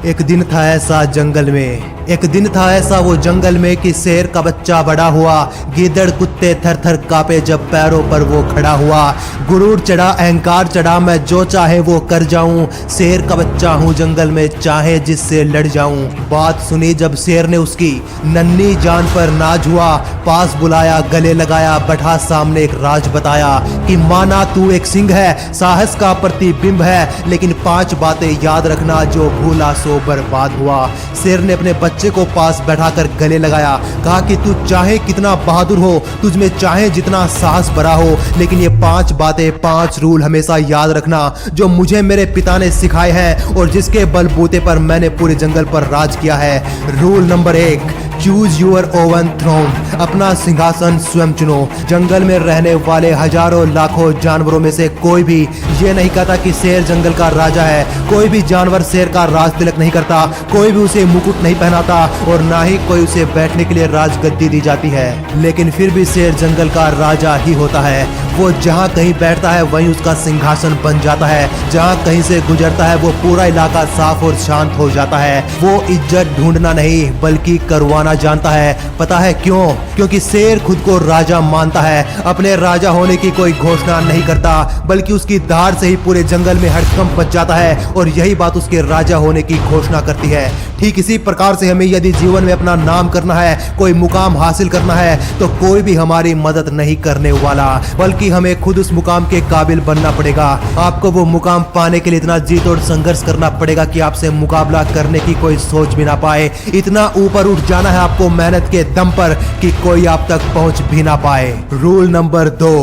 एक दिन था ऐसा जंगल में, एक दिन था ऐसा वो जंगल में कि शेर का बच्चा बड़ा हुआ। गीदड़ कुत्ते थर थर कांपे जब पैरों पर वो खड़ा हुआ। गुरूर चढ़ा, अहंकार चढ़ा, मैं जो चाहे वो कर जाऊं। शेर का बच्चा हूँ जंगल में, चाहे जिससे लड़ जाऊं। बात सुनी जब शेर ने उसकी, नन्ही जान पर नाज हुआ। पास बुलाया, गले लगाया, बैठा सामने एक राज बताया कि माना तू एक सिंह है, साहस का प्रतिबिंब है, लेकिन 5 बातें याद रखना, जो भूला सो बर्बाद हुआ। शेर ने अपने बच्चे को पास बैठाकर गले लगाया, कहा कि तू चाहे कितना बहादुर हो, तुझ में चाहे जितना साहस भरा हो, लेकिन ये 5 बातें, 5 रूल हमेशा याद रखना, जो मुझे मेरे पिता ने सिखाए हैं और जिसके बलबूते पर मैंने पूरे जंगल पर राज किया है। Rule number 1, choose your own throne, अपना सिंहासन स्वयं चुनो। जंगल में रहने वाले हजारों लाखों जानवरों में से कोई भी ये नहीं कहता कि शेर जंगल का राजा है। कोई भी जानवर शेर का राज तिलक नहीं करता, कोई भी उसे मुकुट नहीं पहनाता और ना ही कोई उसे बैठने के लिए राजगद्दी दी जाती है। लेकिन फिर भी शेर जंगल का राजा ही होता है। वो जहाँ कहीं बैठता है वहीं उसका सिंहासन बन जाता है। जहाँ कहीं से गुजरता है वो पूरा इलाका साफ और शांत हो जाता है। वो इज्जत ढूंढना नहीं बल्कि करवाना जानता है। पता है क्यों? क्योंकि शेर खुद को राजा मानता है। अपने राजा होने की कोई घोषणा नहीं करता, बल्कि उसकी धार से ही पूरे जंगल में हड़कंप मच जाता है और यही बात उसके राजा होने की घोषणा करती है। ठीक इसी प्रकार से हमें यदि जीवन में अपना नाम करना है, कोई मुकाम हासिल करना है, तो कोई भी हमारी मदद नहीं करने वाला, बल्कि हमें खुद उस मुकाम के काबिल बनना पड़ेगा। आपको वो मुकाम पाने के लिए इतना जी तोड़ संघर्ष करना पड़ेगा कि आपसे मुकाबला करने की कोई सोच भी ना पाए। इतना ऊपर उठ जाना है आपको मेहनत के दम पर कि कोई आप तक पहुंच भी ना पाए। Rule number 2,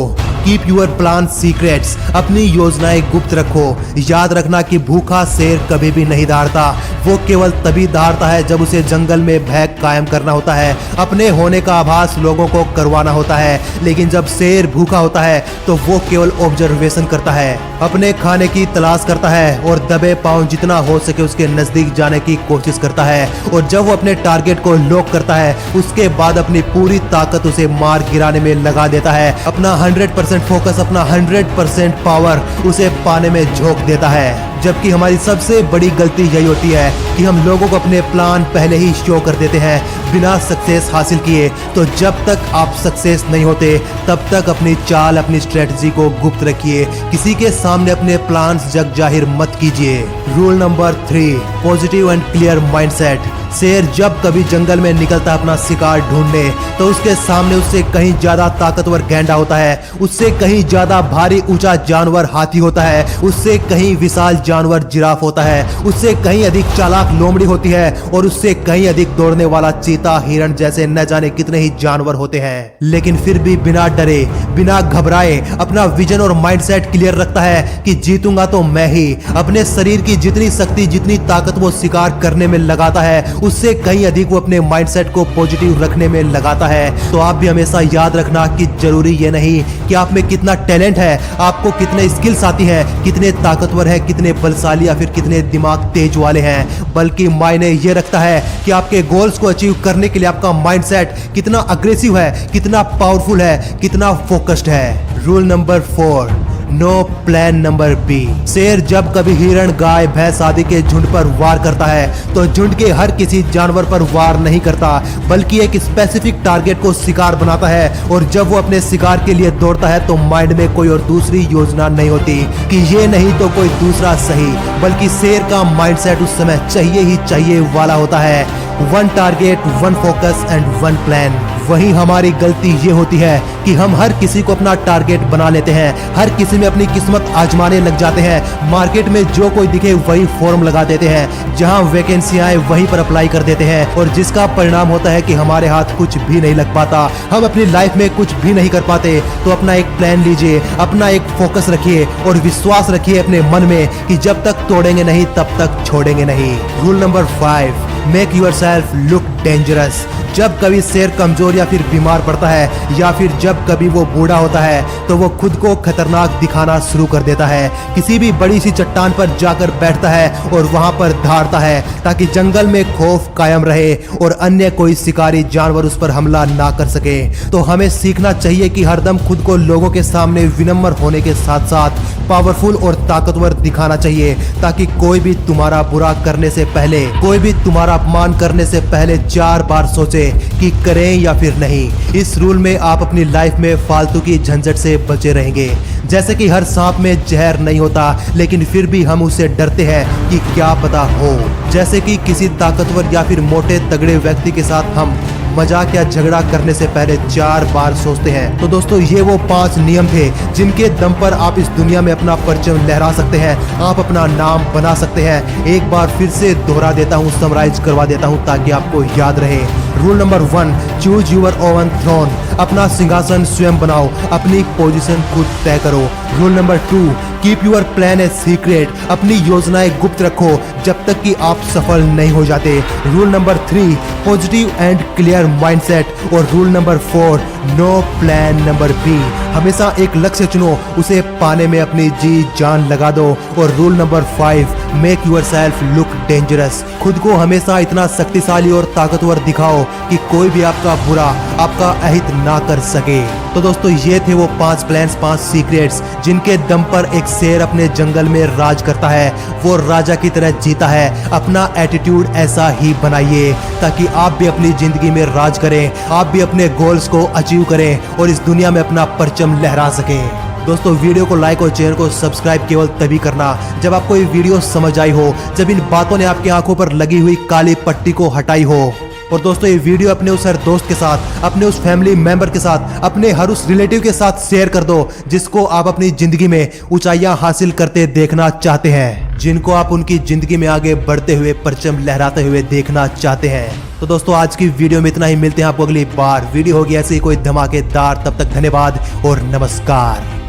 keep your plan secrets, अपनी योजनाएं गुप्त रखो। याद रखना कि भूखा शेर कभी भी नहीं दहाड़ता, वो केवल तभी दहाड़ता है जब उसे जंगल में भय कायम करना होता है, अपने होने का आभास लोगों को करवाना होता है। लेकिन जब शेर भूखा होता है तो वो केवल ऑब्जर्वेशन करता है, अपने खाने की तलाश करता है और दबे पांव जितना हो सके उसके नजदीक जाने की कोशिश करता है। और जब वो अपने टारगेट को लॉक करता है उसके बाद अपनी पूरी ताकत उसे मार गिराने में लगा देता है। अपना 100% फोकस, अपना 100% पावर उसे पाने में झोंक देता है। जबकि हमारी सबसे बड़ी गलती यही होती है कि हम लोगों को अपने प्लान पहले ही शो कर देते हैं बिना सक्सेस हासिल किए। तो जब तक आप सक्सेस नहीं होते तब तक अपनी चाल, अपनी स्ट्रेटजी को गुप्त रखिए। किसी के सामने अपने प्लान्स जग जाहिर मत कीजिए। Rule number 3, positive and clear mindset. शेर जब कभी जंगल में निकलता है अपना शिकार ढूंढने, तो उसके सामने उससे कहीं ज्यादा ताकतवर गैंडा होता है, उससे कहीं ज्यादा भारी ऊंचा जानवर हाथी होता है, उससे कहीं विशाल जानवर जिराफ होता है, उससे कहीं अधिक चालाक लोमड़ी होती है और उससे कहीं अधिक दौड़ने वाला चीता, हिरण जैसे न जाने कितने ही जानवर होते हैं। लेकिन फिर भी बिना डरे, बिना घबराए अपना विजन और माइंडसेट क्लियर रखता है कि जीतूंगा तो मैं ही। अपने शरीर की जितनी शक्ति, जितनी ताकत वो शिकार करने में लगाता है, उससे कहीं अधिक वो अपने माइंडसेट को पॉजिटिव रखने में लगाता है। तो आप भी हमेशा याद रखना कि जरूरी ये नहीं कि आप में कितना टैलेंट है, आपको कितने स्किल्स आती हैं, कितने ताकतवर है, कितने बलशाली या फिर कितने दिमाग तेज वाले हैं, बल्कि मायने ये रखता है कि आपके गोल्स को अचीव करने के लिए आपका माइंडसेट कितना अग्रेसिव है, कितना पावरफुल है, कितना फोकस्ड है। Rule number 4, no plan number B. शेर जब कभी हिरण, गाय, भैंस आदि के झुंड पर वार करता है तो झुंड के हर किसी जानवर पर वार नहीं करता, बल्कि एक स्पेसिफिक टारगेट को शिकार बनाता है। और जब वो अपने शिकार के लिए दौड़ता है तो माइंड में कोई और दूसरी योजना नहीं होती कि ये नहीं तो कोई दूसरा सही, बल्कि शेर का माइंडसेट उस समय चाहिए ही चाहिए वाला होता है। 1 टारगेट, 1 फोकस एंड 1 प्लान। वहीं हमारी गलती ये होती है कि हम हर किसी को अपना टारगेट बना लेते हैं, हर किसी में अपनी किस्मत आजमाने लग जाते हैं। मार्केट में जो कोई दिखे वही फॉर्म लगा देते हैं, जहां वैकेंसी आए वहीं पर अप्लाई कर देते हैं और जिसका परिणाम होता है कि हमारे हाथ कुछ भी नहीं लग पाता, हम अपनी लाइफ में कुछ भी नहीं कर पाते। तो अपना एक प्लान लीजिए, अपना एक फोकस रखिए और विश्वास रखिए अपने मन में कि जब तक तोड़ेंगे नहीं तब तक छोड़ेंगे नहीं। Rule number 5, make yourself look dangerous. जब कभी शेर कमजोर या फिर बीमार पड़ता है या फिर जब कभी वो बूढ़ा होता है तो वो खुद को खतरनाक दिखाना शुरू कर देता है। किसी भी बड़ी सी चट्टान पर जाकर बैठता है और वहां पर धारता है ताकि जंगल में खौफ कायम रहे और अन्य कोई शिकारी जानवर उस पर हमला ना कर सके। तो हमें सीखना चाहिए कि हरदम खुद को लोगों के सामने विनम्र होने के साथ साथ पावरफुल और ताकतवर दिखाना चाहिए ताकि कोई भी तुम्हारा बुरा करने से पहले, कोई भी तुम्हारा अपमान करने से पहले 4 बार सोचे कि करें या फिर नहीं। इस रूल में आप अपनी लाइफ में फालतू की झंझट से बचे रहेंगे। जैसे कि हर सांप में जहर नहीं होता लेकिन फिर भी हम उससे डरते हैं कि क्या पता हो। जैसे कि किसी ताकतवर या फिर मोटे तगड़े व्यक्ति के साथ हम मजाक या झगड़ा करने से पहले 4 बार सोचते हैं। तो दोस्तों ये वो 5 नियम थे जिनके दम पर आप इस दुनिया में अपना परचम लहरा सकते हैं, आप अपना नाम बना सकते हैं। एक बार फिर से दोहरा देता हूँ, समराइज करवा देता हूँ ताकि आपको याद रहे। Rule number 1, choose your own throne. अपना सिंहासन स्वयं बनाओ, अपनी पोजीशन खुद तय करो। Rule number 2, keep your plan A secret. अपनी योजनाएं गुप्त रखो जब तक कि आप सफल नहीं हो जाते। Rule number 3, positive and clear mindset. और rule number 4, no plan number B. हमेशा एक लक्ष्य चुनो, उसे पाने में अपनी जी जान लगा दो। और rule number 5, make yourself look dangerous. खुद को हमेशा इतना शक्तिशाली और ताकतवर दिखाओ कि कोई भी आपका बुरा, आपका अहित ना कर सके। तो दोस्तों ये थे वो 5 प्लान्स, 5 सीक्रेट्स जिनके दम पर एक शेर अपने जंगल में राज करता है, वो राजा की तरह जीता है। अपना एटीट्यूड ऐसा ही बनाइए ताकि आप भी अपनी जिंदगी में राज करें, आप भी अपने गोल्स को अचीव करें और इस दुनिया में अपना परचम लहरा सकें। दोस्तों वीडियो को लाइक और चैनल को सब्सक्राइब केवल तभी करना जब आपको ये वीडियो समझ आई हो, जब इन बातों ने आपकी आंखों पर लगी हुई काली पट्टी को हटाई हो। और दोस्तों ये वीडियो अपने उस हर दोस्त के साथ, अपने उस फैमिली मेंबर के साथ, अपने हर उस रिलेटिव के साथ शेयर कर दो जिसको आप अपनी जिंदगी में ऊंचाइयां हासिल करते देखना चाहते हैं, जिनको आप उनकी जिंदगी में आगे बढ़ते हुए, परचम लहराते हुए देखना चाहते हैं। तो दोस्तों आज की वीडियो में इतना ही, मिलते हैं आपको अगली बार। वीडियो होगी ऐसे ही कोई धमाकेदार, तब तक धन्यवाद और नमस्कार।